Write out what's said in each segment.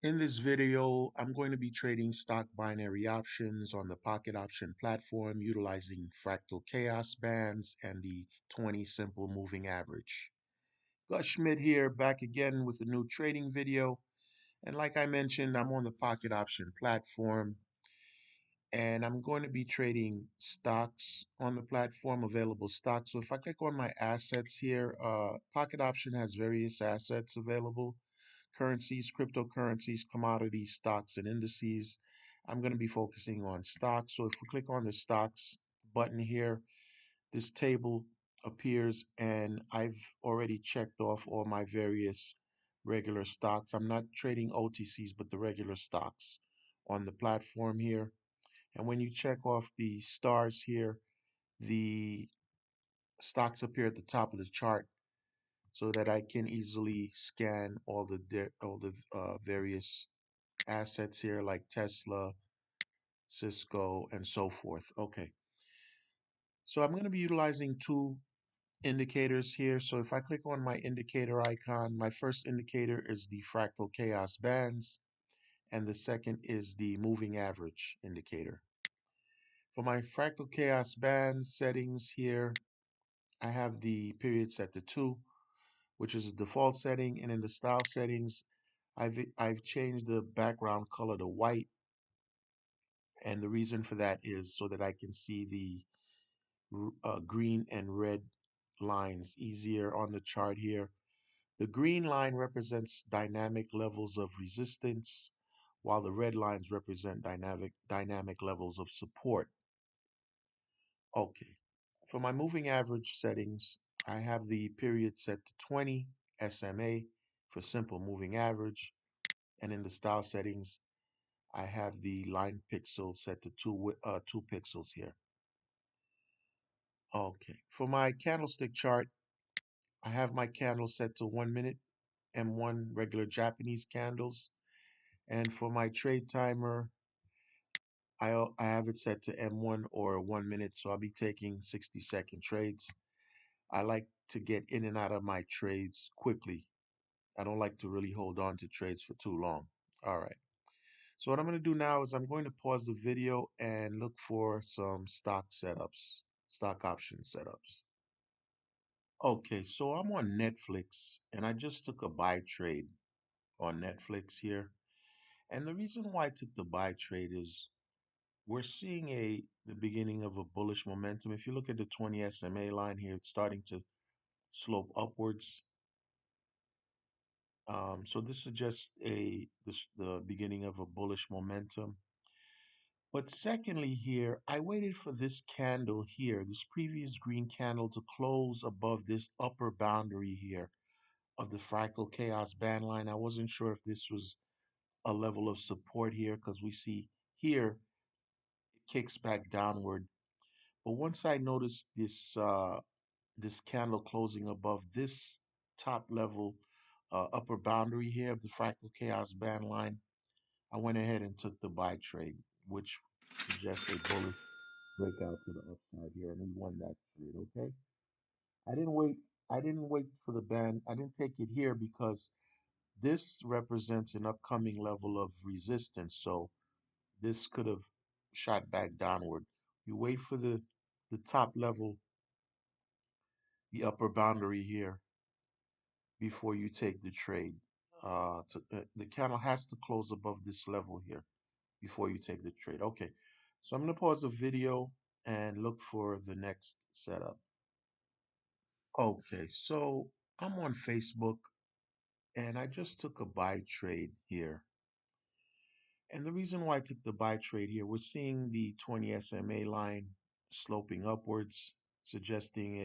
In this video, I'm going to be trading stock binary options on the Pocket Option platform utilizing Fractal Chaos Bands and the 20 Simple Moving Average. Gus Schmidt here, back again with a new trading video. And like I mentioned, I'm on the Pocket Option platform and I'm going to be trading stocks on the platform, available stocks. So if I click on my assets here, Pocket Option has various assets available: currencies, cryptocurrencies, commodities, stocks, and indices. I'm going to be focusing on stocks. So if we click on the stocks button here, this table appears and I've already checked off all my various regular stocks. I'm not trading OTCs, but the regular stocks on the platform here. And when you check off the stars here, the stocks appear at the top of the chart so that I can easily scan all the various assets here like Tesla, Cisco, and so forth. Okay, so I'm going to be utilizing two indicators here. So if I click on my indicator icon, my first indicator is the Fractal Chaos Bands, and the second is the moving average indicator. For my Fractal Chaos Bands settings here, I have the period set to 2, which is the default setting, and in the style settings, I've changed the background color to white, and the reason for that is so that I can see the green and red lines easier on the chart here. The green line represents dynamic levels of resistance, while the red lines represent dynamic levels of support. Okay, for my moving average settings, I have the period set to 20 SMA for simple moving average, and in the style settings, I have the line pixel set to 2 pixels here. Okay, for my candlestick chart, I have my candle set to 1 minute M1 regular Japanese candles, and for my trade timer, I have it set to M1 or 1 minute, so I'll be taking 60-second trades. I like to get in and out of my trades quickly. I don't like to really hold on to trades for too long. All right. So what I'm going to do now is I'm going to pause the video and look for some stock setups, stock option setups. Okay, so I'm on Netflix and I just took a buy trade on Netflix here. And the reason why I took the buy trade is we're seeing the beginning of a bullish momentum. If you look at the 20 SMA line here, it's starting to slope upwards. So this suggests the beginning of a bullish momentum. But secondly here, I waited for this candle here, this previous green candle, to close above this upper boundary here of the Fractal Chaos band line. I wasn't sure if this was a level of support here because we see here it kicks back downward. But once I noticed this candle closing above this top level upper boundary here of the Fractal Chaos band line, I went ahead and took the buy trade, which suggests a bullish breakout to the upside here, and we won that trade. Okay, I didn't wait. I didn't wait for the band. I didn't take it here because this represents an upcoming level of resistance. So this could have shot back downward. You wait for the top level, the upper boundary here, before you take the trade. The candle has to close above this level here before you take the trade. Okay, so I'm going to pause the video and look for the next setup. Okay, so I'm on Facebook and I just took a buy trade here. And the reason why I took the buy trade here, we're seeing the 20 SMA line sloping upwards, suggesting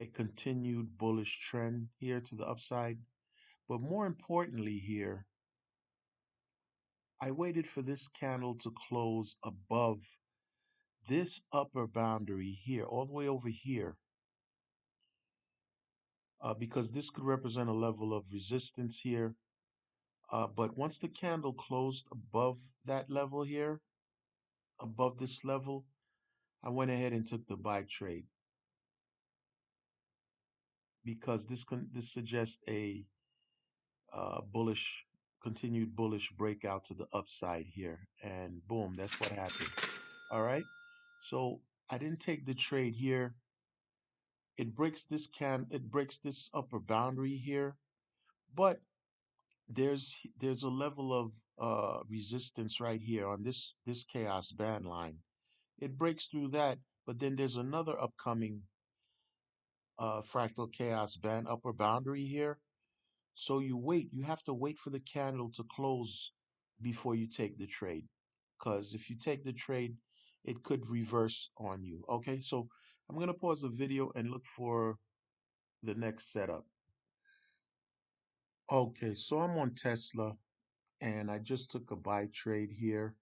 a continued bullish trend here to the upside. But more importantly here, I waited for this candle to close above this upper boundary here, all the way over here, because this could represent a level of resistance here. But once the candle closed above that level here, above this level, I went ahead and took the buy trade because this suggests a bullish continued bullish breakout to the upside here. And boom, that's what happened. All right. So I didn't take the trade here. It breaks this upper boundary here, but there's a level of resistance right here on this chaos band line. It breaks through that, but then there's another upcoming fractal chaos band upper boundary here. So you have to wait for the candle to close before you take the trade. Because if you take the trade, it could reverse on you. Okay, so I'm going to pause the video and look for the next setup. Okay, so I'm on Tesla and I just took a buy trade here.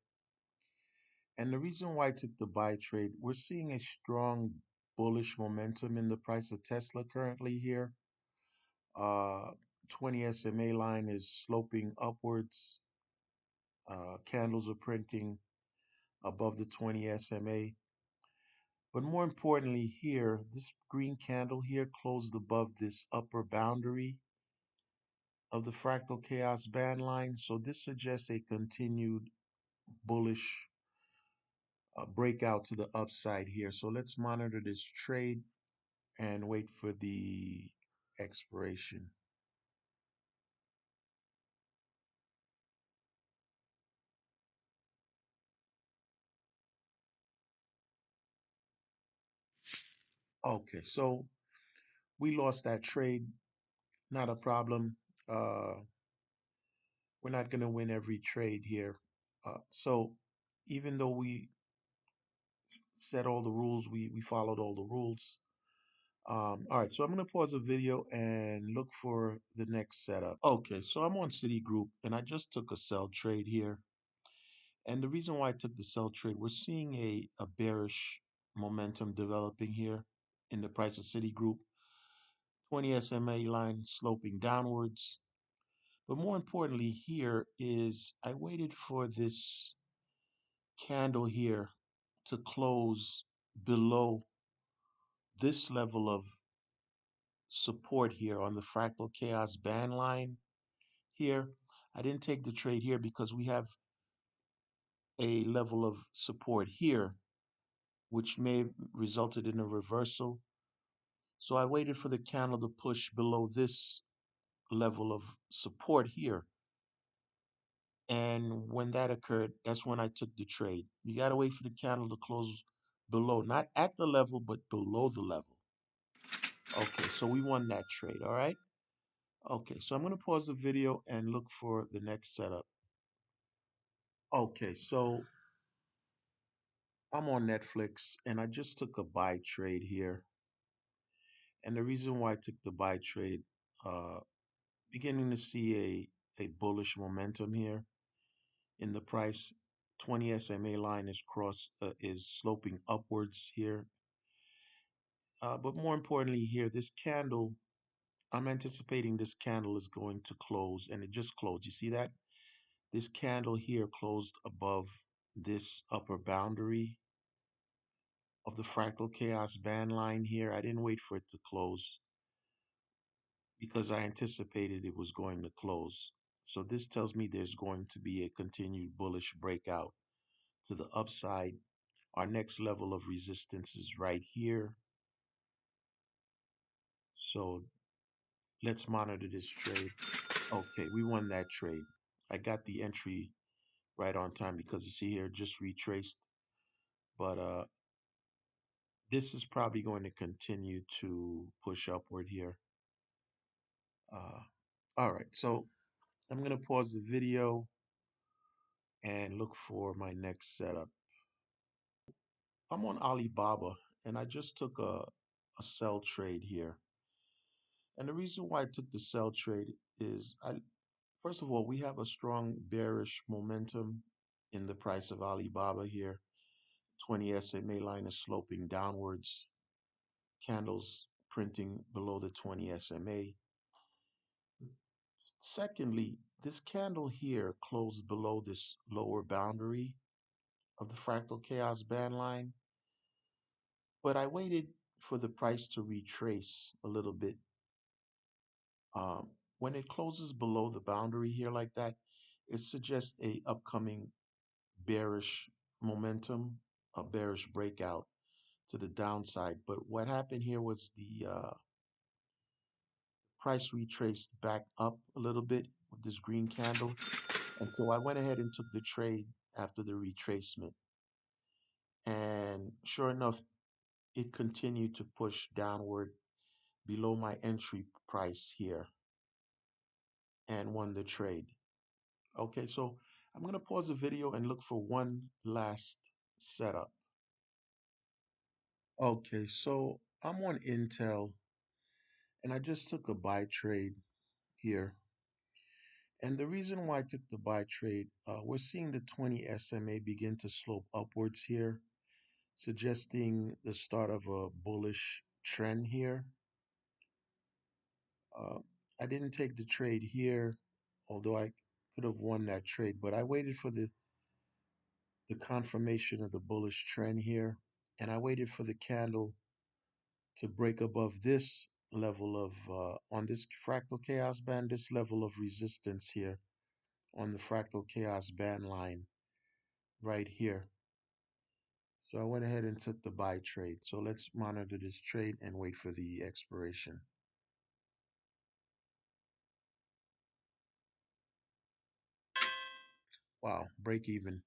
And the reason why I took the buy trade, we're seeing a strong bullish momentum in the price of Tesla currently here. Uh, 20 SMA line is sloping upwards. Candles are printing above the 20 SMA. But more importantly here, this green candle here closed above this upper boundary of the fractal chaos band line. So this suggests a continued bullish breakout to the upside here. So let's monitor this trade and wait for the expiration. Okay, so we lost that trade. Not a problem. Uh, we're not going to win every trade here. So even though we set all the rules, we followed all the rules. All right, so I'm going to pause the video and look for the next setup. Okay, so I'm on Citigroup and I just took a sell trade here. And the reason why I took the sell trade, we're seeing a bearish momentum developing here in the price of Citigroup. 20 SMA line sloping downwards. But more importantly here is I waited for this candle here to close below this level of support here on the fractal chaos band line here. I didn't take the trade here because we have a level of support here which may have resulted in a reversal. So I waited for the candle to push below this level of support here. And when that occurred, that's when I took the trade. You got to wait for the candle to close below, not at the level, but below the level. Okay, so we won that trade, all right? Okay, so I'm going to pause the video and look for the next setup. Okay, so I'm on Netflix and I just took a buy trade here. And the reason why I took the buy trade, beginning to see a bullish momentum here in the price. 20 SMA line is sloping upwards here. But more importantly here, this candle, I'm anticipating this candle is going to close, and it just closed. You see that? This candle here closed above this upper boundary of the fractal chaos band line here. I didn't wait for it to close because I anticipated it was going to close. So this tells me there's going to be a continued bullish breakout to the upside. Our next level of resistance is right here. So let's monitor this trade. Okay, we won that trade. I got the entry right on time because you see here just retraced. But this is probably going to continue to push upward here. All right, so I'm going to pause the video and look for my next setup. I'm on Alibaba and I just took a sell trade here. And the reason why I took the sell trade is first of all, we have a strong bearish momentum in the price of Alibaba here. 20 SMA line is sloping downwards. Candles printing below the 20 SMA. Secondly, this candle here closed below this lower boundary of the fractal chaos band line. But I waited for the price to retrace a little bit When it closes below the boundary here like that, it suggests a upcoming bearish momentum, a bearish breakout to the downside. But what happened here was the price retraced back up a little bit with this green candle. And so I went ahead and took the trade after the retracement. And sure enough, it continued to push downward below my entry price here and won the trade. Okay, so I'm going to pause the video and look for one last setup. Okay, so I'm on Intel and I just took a buy trade here. And the reason why I took the buy trade, we're seeing the 20 SMA begin to slope upwards here, suggesting the start of a bullish trend here. Uh, I didn't take the trade here, although I could have won that trade, but I waited for the confirmation of the bullish trend here, and I waited for the candle to break above this level of, on this fractal chaos band, this level of resistance here on the fractal chaos band line right here. So I went ahead and took the buy trade. So let's monitor this trade and wait for the expiration. Wow, break even.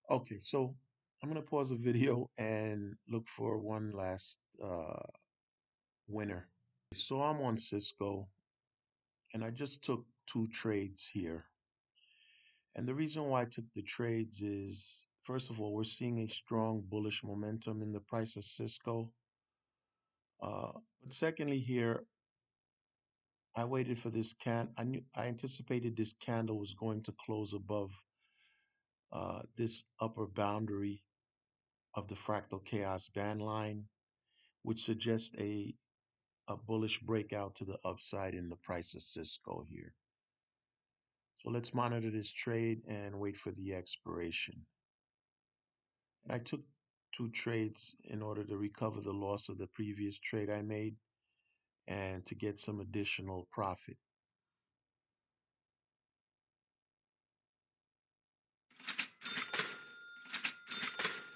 Okay, so I'm going to pause the video and look for one last winner. So I'm on Cisco and I just took two trades here. And the reason why I took the trades is, first of all, we're seeing a strong bullish momentum in the price of Cisco. But secondly, here, I waited for this I anticipated this candle was going to close above this upper boundary of the fractal chaos band line, which suggests a bullish breakout to the upside in the price of Cisco here. So let's monitor this trade and wait for the expiration. And I took two trades in order to recover the loss of the previous trade I made and to get some additional profit.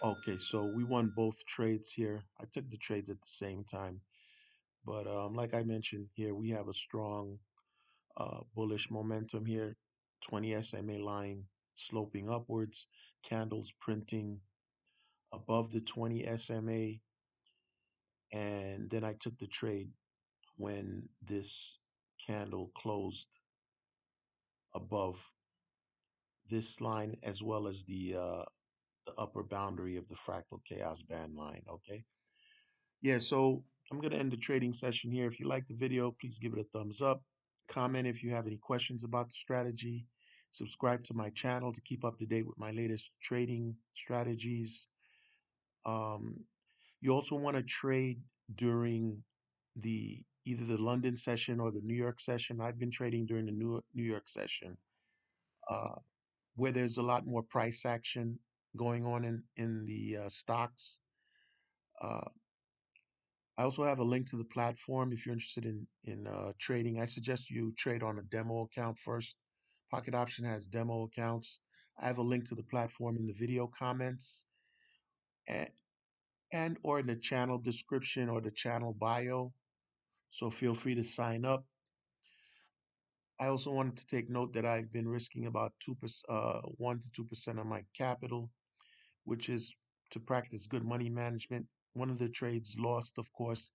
Okay, so we won both trades here. I took the trades at the same time. But like I mentioned here, we have a strong bullish momentum here. 20 SMA line sloping upwards, candles printing above the 20 SMA. And then I took the trade when this candle closed above this line as well as the upper boundary of the fractal chaos band line. Okay. Yeah, so I'm going to end the trading session here. If you like the video, please give it a thumbs up. Comment if you have any questions about the strategy. Subscribe to my channel to keep up to date with my latest trading strategies. Um, you also want to trade during either the London session or the New York session. I've been trading during the New York session, uh, where there's a lot more price action going on in the stocks. Uh, I also have a link to the platform if you're interested in trading. I suggest you trade on a demo account first. Pocket Option has demo accounts. I have a link to the platform in the video comments and, and or in the channel description or the channel bio. So feel free to sign up. I also wanted to take note that I've been risking about 1 to 2% of my capital, which is to practice good money management. One of the trades lost, of course,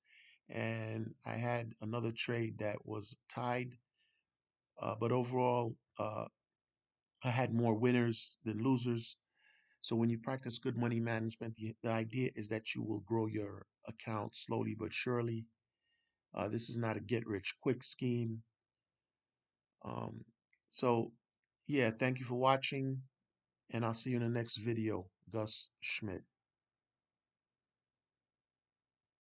and I had another trade that was tied. But overall, I had more winners than losers. So when you practice good money management, the idea is that you will grow your account slowly but surely. This is not a get rich quick scheme. Um, so, yeah, thank you for watching, and I'll see you in the next video. Gus Schmidt.